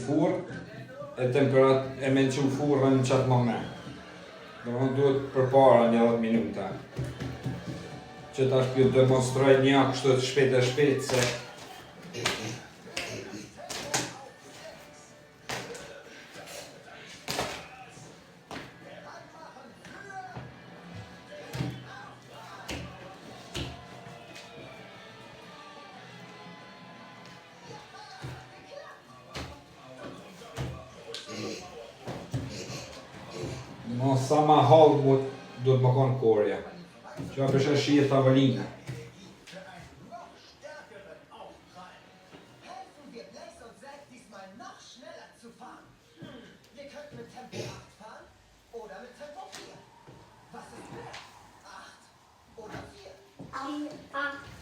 furr e mençum furrën në qatë moment. Domethënë duhet përpara një 10 minuta. Që tash pju demonstroj një kështu të shpejt se sa ma hallë duhet më konë korja. Që a përshë shije tavolinë. Tempo 8 oder mit Tempo 4.